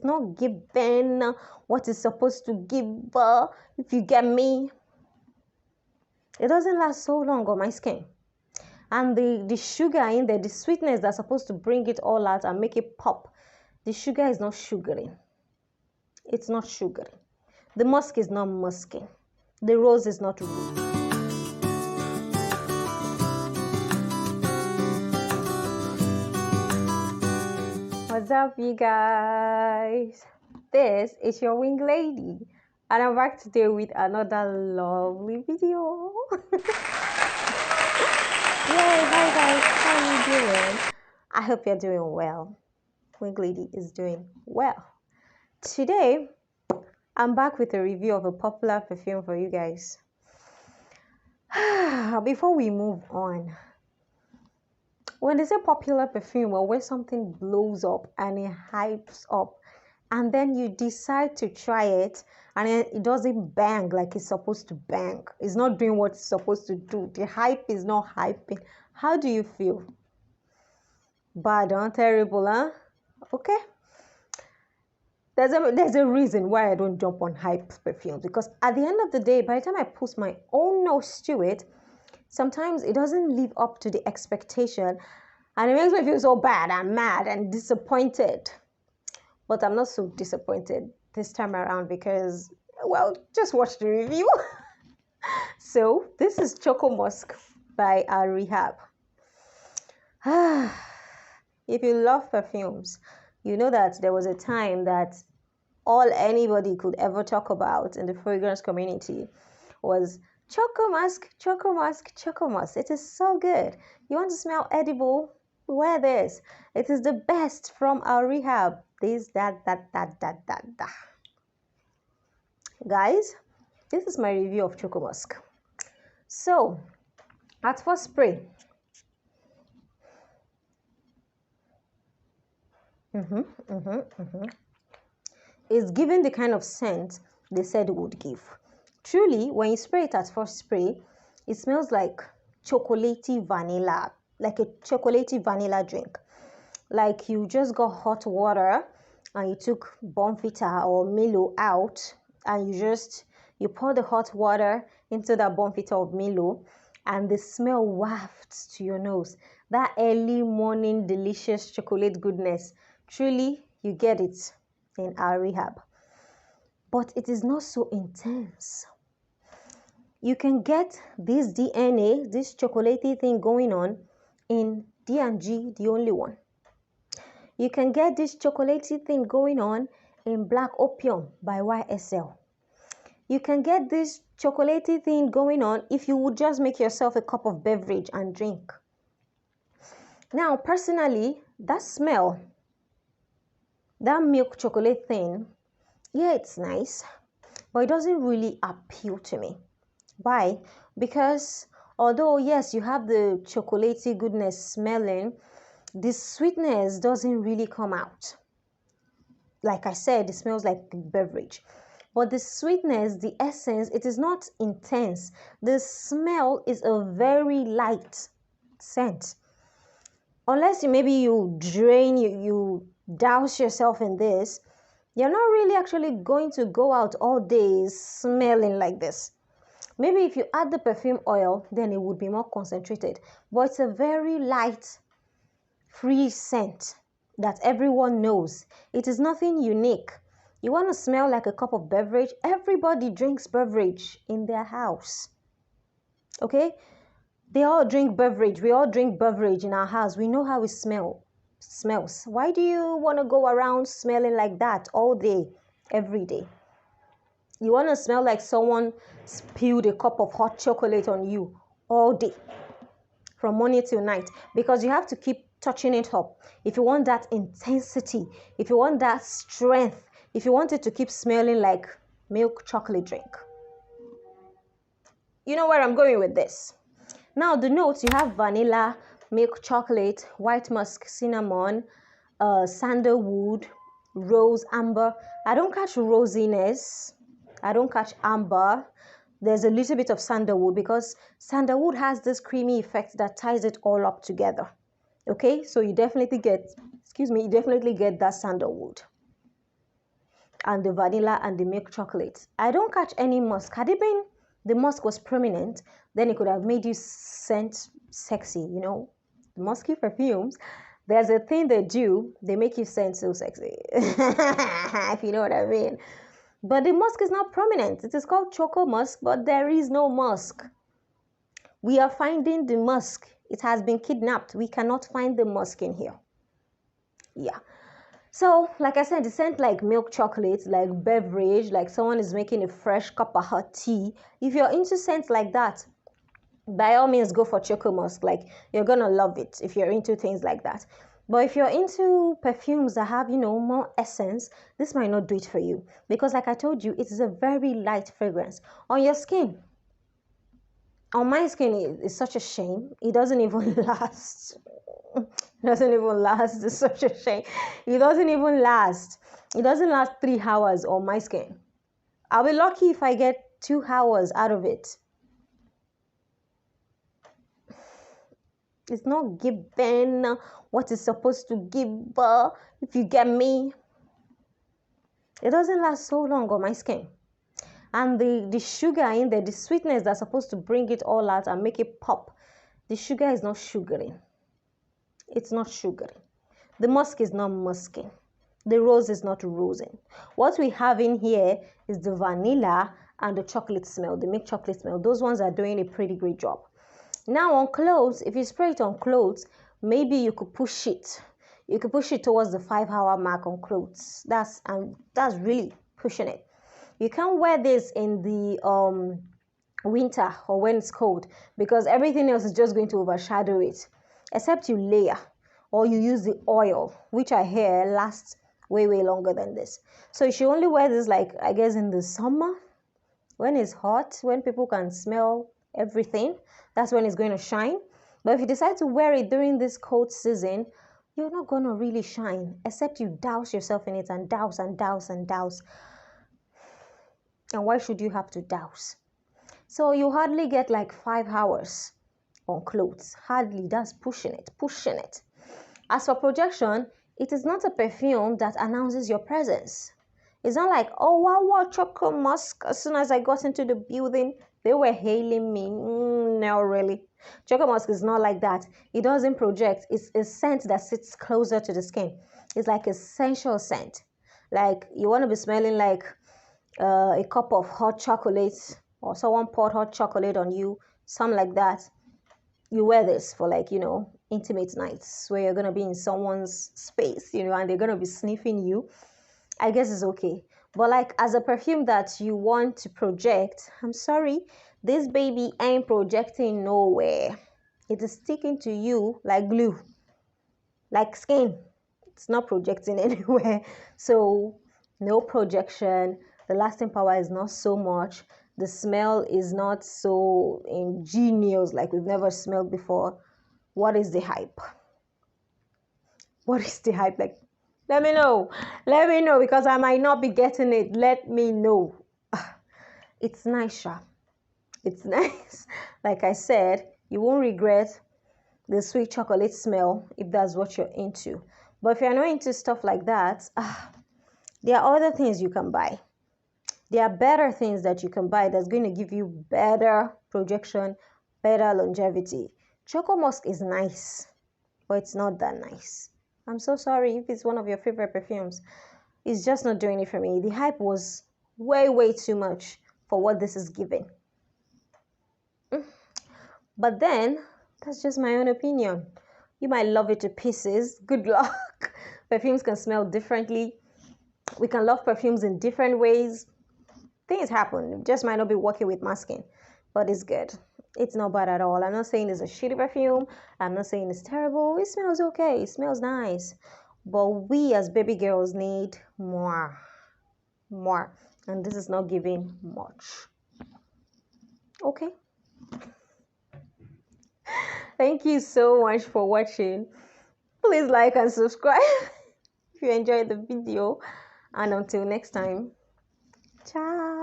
not giving what it's supposed to give, if you get me. It doesn't last so long on my skin. And the sugar in there, the sweetness that's supposed to bring it all out and make it pop, the sugar is not sugaring. It's not sugaring. The musk is not musking. The rose is not rose. What's up, you guys? This is your wing lady, and I'm back today with another lovely video. Yay, hi guys, how are you doing? I hope you're doing well. Wing lady is doing well. Today, I'm back with a review of a popular perfume for you guys. Before we move on, when they say popular perfume, or when something blows up and it hypes up, and then you decide to try it and it doesn't bang like it's supposed to bang, it's not doing what it's supposed to do, the hype is not hyping, how do you feel? Bad, huh? Terrible, huh? Okay. There's a reason why I don't jump on hype perfumes, because at the end of the day, by the time I put my own nose to it, sometimes it doesn't live up to the expectation, and it makes me feel so bad and mad and disappointed. But I'm not so disappointed this time around because, well, just watch the review. So this is Choco Musk by Rehab. If you love perfumes, you know that there was a time that all anybody could ever talk about in the fragrance community was Choco Musk, Choco Musk, Choco Musk. It is so good. You want to smell edible? Wear this. It is the best from our Rehab. This, that. Guys, this is my review of Choco Musk. So, at first spray, it's giving the kind of scent they said it would give. Truly, when you spray it at first spray, it smells like chocolatey vanilla, like a chocolatey vanilla drink. Like you just got hot water and you took Bonfita or Milo out and you pour the hot water into that Bonfita or Milo, and the smell wafts to your nose. That early morning delicious chocolate goodness. Truly, you get it in our Rehab. But it is not so intense. You can get this DNA, this chocolatey thing going on in D&G, the only one. You can get this chocolatey thing going on in Black Opium by YSL. You can get this chocolatey thing going on if you would just make yourself a cup of beverage and drink. Now, personally, that smell, that milk chocolate thing, yeah, it's nice, but it doesn't really appeal to me. Why? Because although, yes, you have the chocolatey goodness smelling, the sweetness doesn't really come out. Like I said, it smells like beverage. But the sweetness, the essence, it is not intense. The smell is a very light scent. Unless you douse yourself in this, you're not really actually going to go out all day smelling like this. Maybe if you add the perfume oil, then it would be more concentrated. But it's a very light, free scent that everyone knows. It is nothing unique. You want to smell like a cup of beverage? Everybody drinks beverage in their house. Okay? They all drink beverage. We all drink beverage in our house. We know how it smells. Why do you want to go around smelling like that all day, every day? You want to smell like someone spilled a cup of hot chocolate on you all day, from morning till night, because you have to keep touching it up. If you want that intensity, if you want that strength, if you want it to keep smelling like milk chocolate drink. You know where I'm going with this. Now, the notes, you have vanilla, milk chocolate, white musk, cinnamon, sandalwood, rose, amber. I don't catch rosiness. I don't catch amber. There's a little bit of sandalwood because sandalwood has this creamy effect that ties it all up together. Okay, so you definitely get that sandalwood. and the vanilla and the milk chocolate. I don't catch any musk. Had it been the musk was prominent, then it could have made you scent sexy, you know. The musky perfumes, there's a thing they do, they make you scent so sexy. If you know what I mean. But the musk is not prominent. It is called Choco Musk, but there is no musk. We are finding the musk. It has been kidnapped. We cannot find the musk in here. Yeah. So, like I said, the scent like milk chocolate, like beverage, like someone is making a fresh cup of hot tea. If you're into scents like that, by all means go for Choco Musk. Like, you're gonna love it if you're into things like that. But if you're into perfumes that have, you know, more essence, this might not do it for you. Because like I told you, it is a very light fragrance. On your skin, on my skin, it's such a shame. It doesn't even last. It doesn't even last. It's such a shame. It doesn't even last. It doesn't last 3 hours on my skin. I'll be lucky if I get 2 hours out of it. It's not given what it's supposed to give, if you get me. It doesn't last so long on my skin. And the sugar in there, the sweetness that's supposed to bring it all out and make it pop, the sugar is not sugaring. It's not sugaring. The musk is not musking. The rose is not rosing. What we have in here is the vanilla and the chocolate smell, the milk chocolate smell. Those ones are doing a pretty great job. Now on clothes, if you spray it on clothes, maybe you could push it. You could push it towards the 5-hour mark on clothes. That's really pushing it. You can't wear this in the winter or when it's cold, because everything else is just going to overshadow it, except you layer or you use the oil, which I hear lasts way longer than this. So you should only wear this, like, I guess in the summer when it's hot, when people can smell everything. That's when it's going to shine. But if you decide to wear it during this cold season, you're not going to really shine, except you douse yourself in it and douse and douse and douse. And why should you have to douse? So you hardly get like 5 hours on clothes. Hardly. That's pushing it. As for projection, it is not a perfume that announces your presence. It's not like, oh, wow, Choco Musk. As soon as I got into the building, they were hailing me. No, really. Choco Musk is not like that. It doesn't project. It's a scent that sits closer to the skin. It's like a sensual scent. Like, you want to be smelling like a cup of hot chocolate, or someone poured hot chocolate on you, something like that. You wear this for, like, you know, intimate nights where you're going to be in someone's space, you know, and they're going to be sniffing you. I guess it's okay. But like, as a perfume that you want to project, I'm sorry, this baby ain't projecting nowhere. It is sticking to you like glue, like skin. It's not projecting anywhere. So no projection. The lasting power is not so much. The smell is not so ingenious, like we've never smelled before. What is the hype? What is the hype? Like, let me know. Let me know, because I might not be getting it. Let me know. It's nice, Sha. It's nice. Like I said, you won't regret the sweet chocolate smell if that's what you're into. But if you're not into stuff like that, there are other things you can buy. There are better things that you can buy that's going to give you better projection, better longevity. Choco Musk is nice, but it's not that nice. I'm so sorry if it's one of your favorite perfumes. It's just not doing it for me. The hype was way too much for what this is giving. But then, that's just my own opinion. You might love it to pieces. Good luck. Perfumes can smell differently. We can love perfumes in different ways. Things happen. It just might not be working with my skin, but it's good. It's not bad at all. I'm not saying it's a shitty perfume. I'm not saying it's terrible. It smells okay. It smells nice. But we as baby girls need more. And this is not giving much. Okay. Thank you so much for watching. Please like and subscribe if you enjoyed the video. And until next time, ciao.